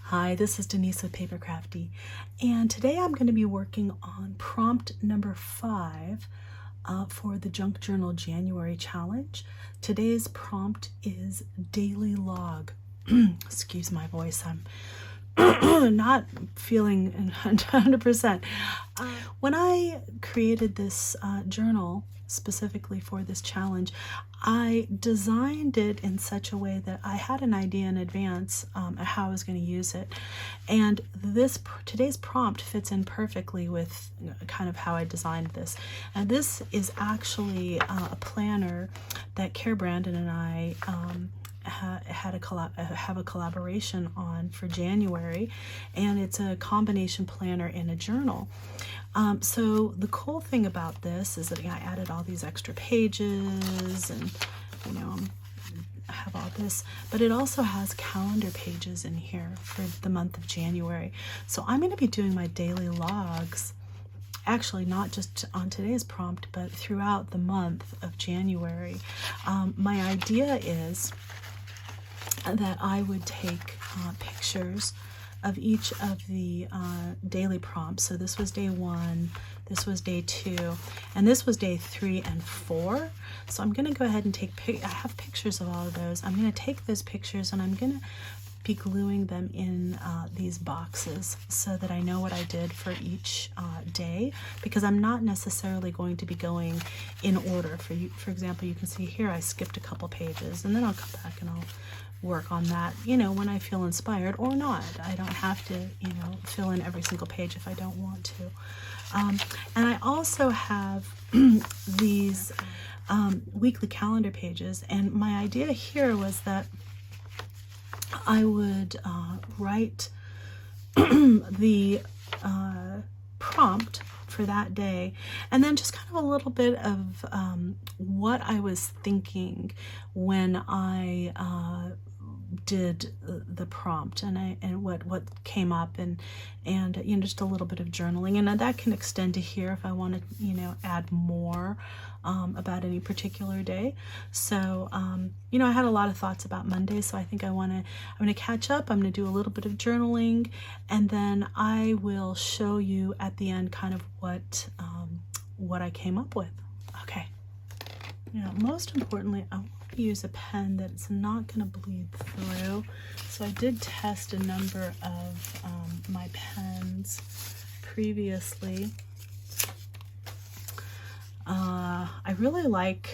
Hi, this is Denise with PaperKraftD, and today I'm going to be working on prompt number 5 for the Junk Journal January challenge. Today's prompt is daily log. Excuse my voice, I'm not feeling 100%. When I created this journal specifically for this challenge, I designed it in such a way that I had an idea in advance of how I was going to use it, and today's prompt fits in perfectly with kind of how I designed this. And this is actually a planner that Cara Brandon and I have a collaboration on for January, and it's a combination planner in a journal. So the cool thing about this is that I added all these extra pages, and I have all this, but it also has calendar pages in here for the month of January. So I'm going to be doing my daily logs, actually not just on today's prompt, but throughout the month of January. My idea is that I would take pictures of each of the daily prompts. So this was day 1, this was day 2, and this was day 3 and 4. So I'm going to go ahead and I have pictures of all of those. I'm going to take those pictures and I'm going to be gluing them in these boxes so that I know what I did for each day, because I'm not necessarily going to be going in order. For example, you can see here I skipped a couple pages, and then I'll come back and I'll work on that, when I feel inspired or not. I don't have to, fill in every single page if I don't want to. And I also have these weekly calendar pages, and my idea here was that I would write the prompt for that day, and then just kind of a little bit of what I was thinking when I did the prompt, and what came up, and just a little bit of journaling, and that can extend to here if I want to add more about any particular day. So I had a lot of thoughts about Monday, so I think I'm going to catch up. I'm going to do a little bit of journaling, and then I will show you at the end kind of what I came up with. Okay. Most importantly, I want to use a pen that's not going to bleed through. So I did test a number of my pens previously. I really like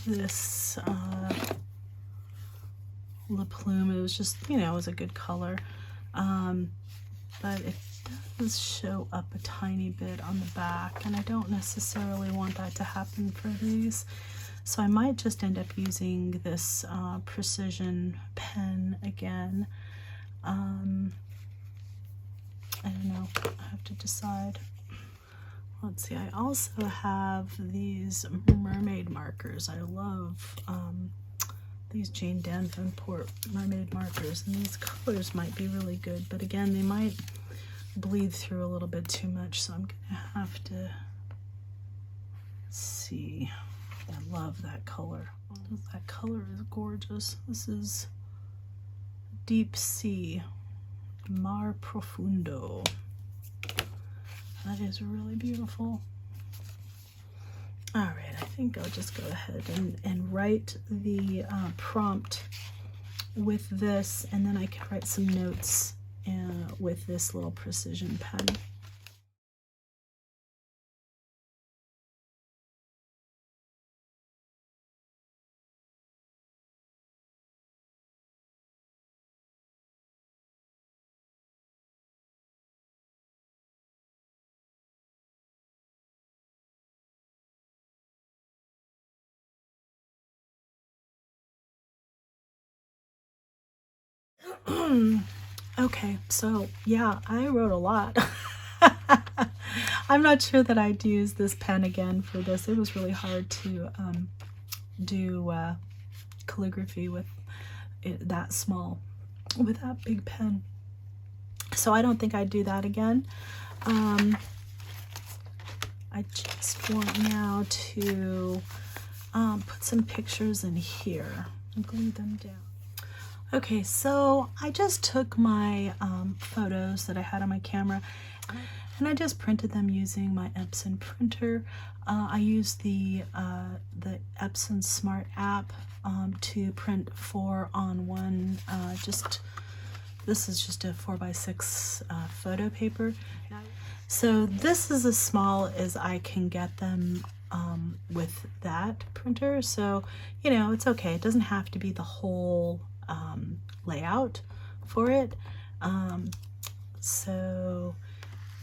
this La Plume. It was just, it was a good color. But it does show up a tiny bit on the back, and I don't necessarily want that to happen for these. So I might just end up using this precision pen again. I don't know. I have to decide. Let's see, I also have these mermaid markers. I love these Jane Davenport mermaid markers, and these colors might be really good, but again, they might bleed through a little bit too much, so I'm gonna have to see. I love that color. That color is gorgeous. This is Deep Sea, Mar Profundo. That is really beautiful. All right, I think I'll just go ahead and write the prompt with this, and then I can write some notes with this little precision pen. Okay, so yeah, I wrote a lot. I'm not sure that I'd use this pen again for this. It was really hard to do calligraphy with it that small, with that big pen. So I don't think I'd do that again. I just want now to put some pictures in here and glue them down. Okay, so I just took my photos that I had on my camera and I just printed them using my Epson printer. I used the Epson Smart app to print 4 on 1. This is just a 4x6 photo paper. So this is as small as I can get them with that printer. So, you know, it's okay. It doesn't have to be the whole layout for it. So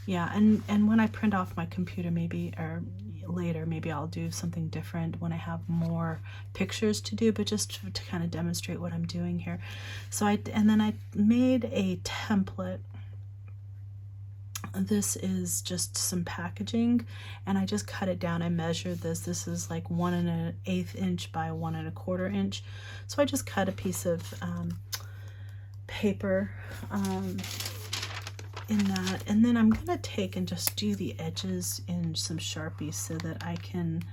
yeah, and when I print off my computer, maybe, or later, maybe I'll do something different when I have more pictures to do, but just to kind of demonstrate what I'm doing here. So then I made a template. This is just some packaging, and I just cut it down. I measured this. This is like 1 1/8 inch by 1 1/4 inch. So I just cut a piece of paper in that, and then I'm gonna take and just do the edges in some Sharpie so that I can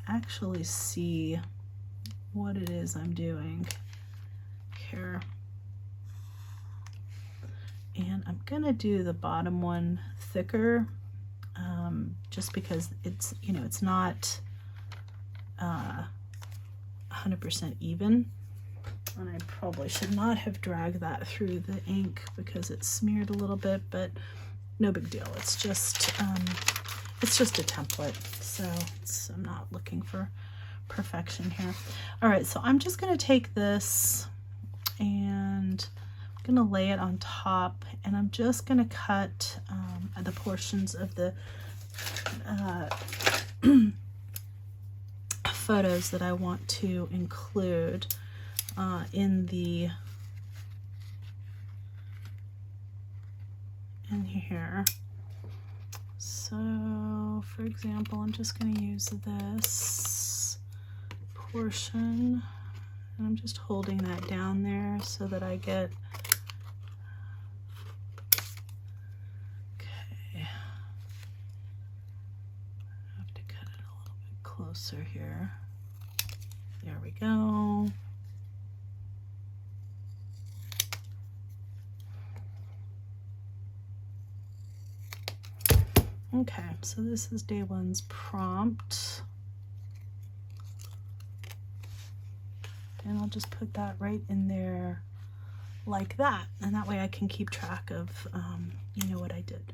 actually see what it is I'm doing here. And I'm gonna do the bottom one thicker, just because it's, you know, it's not 100% even. And I probably should not have dragged that through the ink because it smeared a little bit, but no big deal. It's just a template, so I'm not looking for perfection here. All right, so I'm just gonna take this and I'm gonna lay it on top, and I'm just gonna cut the portions of the photos that I want to include in here. So for example, I'm just going to use this portion, and I'm just holding that down there so that I get, okay, I have to cut it a little bit closer here. There we go. Okay, so this is day 1's prompt. And I'll just put that right in there like that. And that way I can keep track of, you know, what I did.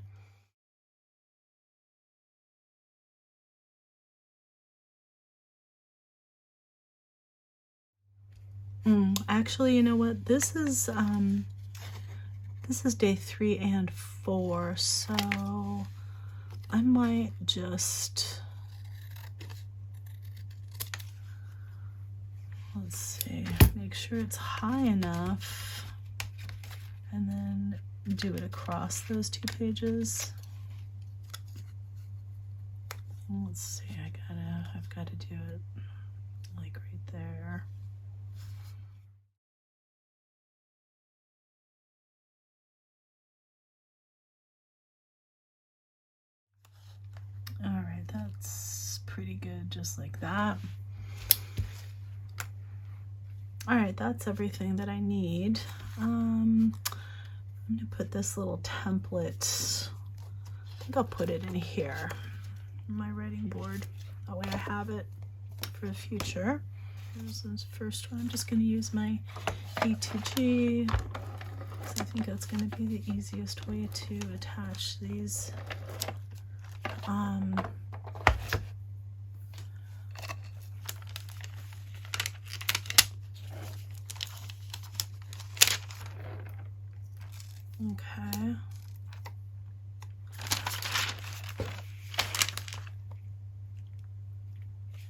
Actually, you know what? This is day 3 and 4, so I might just, let's see, make sure it's high enough and then do it across those 2 pages. Let's see, I've got to do it like right there. All right, that's pretty good, just like that. All right, that's everything that I need. I'm gonna put this little template, I think I'll put it in here, on my writing board. That way I have it for the future. Here's the first one. I'm just gonna use my E2G, because I think that's gonna be the easiest way to attach these. Okay.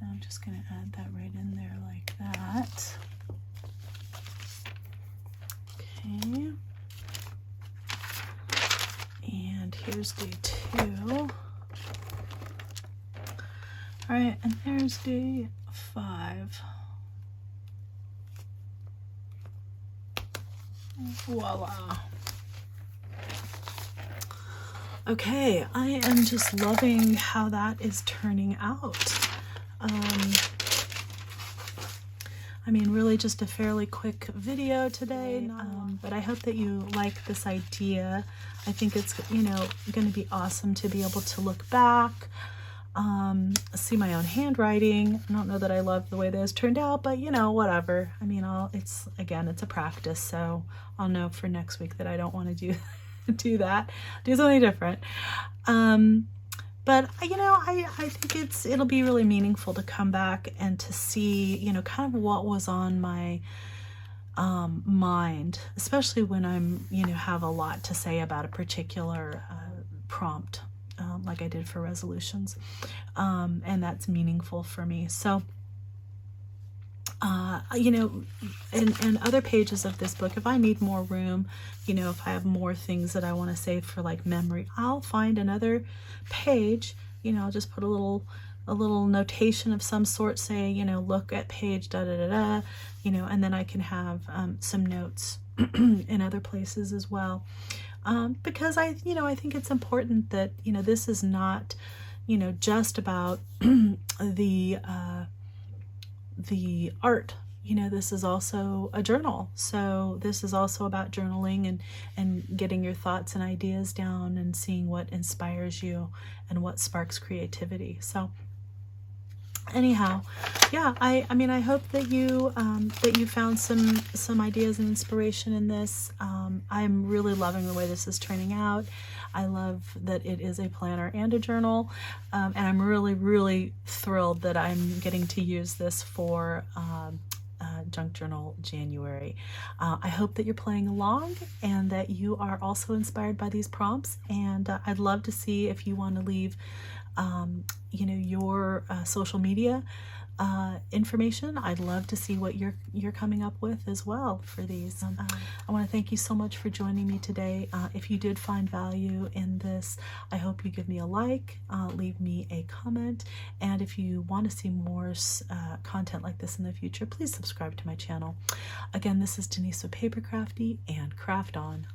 And I'm just going to add that right in there like that. Okay. And here's day 2. All right, and there's day 5. Voila. Okay, I am just loving how that is turning out. I mean, really just a fairly quick video today, but I hope that you like this idea. I think it's, you know, going to be awesome to be able to look back, see my own handwriting. I don't know that I love the way those turned out, but you know, whatever. I mean, it's a practice, so I'll know for next week that I don't want to do that, do something different. But you know, I think it'll be really meaningful to come back and to see, you know, kind of what was on my mind, especially when I'm, you know, have a lot to say about a particular prompt, like I did for resolutions, and that's meaningful for me. So you know, in other pages of this book, if I need more room, you know, if I have more things that I want to save for like memory, I'll find another page, you know, I'll just put a little notation of some sort, say, you know, look at page da da da da, you know, and then I can have some notes in other places as well, because I think it's important that, you know, this is not, you know, just about the art. You know, this is also a journal, so this is also about journaling and getting your thoughts and ideas down and seeing what inspires you and what sparks creativity. So anyhow, yeah, I mean, I hope that you found some ideas and inspiration in this. I'm really loving the way this is turning out. I love that it is a planner and a journal, and I'm really thrilled that I'm getting to use this for Junk Journal January. I hope that you're playing along and that you are also inspired by these prompts, and I'd love to see if you want to leave you know, your social media information. I'd love to see what you're coming up with as well for these. I want to thank you so much for joining me today. If you did find value in this, I hope you give me a like, leave me a comment, and if you want to see more content like this in the future, please subscribe to my channel. Again, this is Denise with PaperKraftD, and craft on.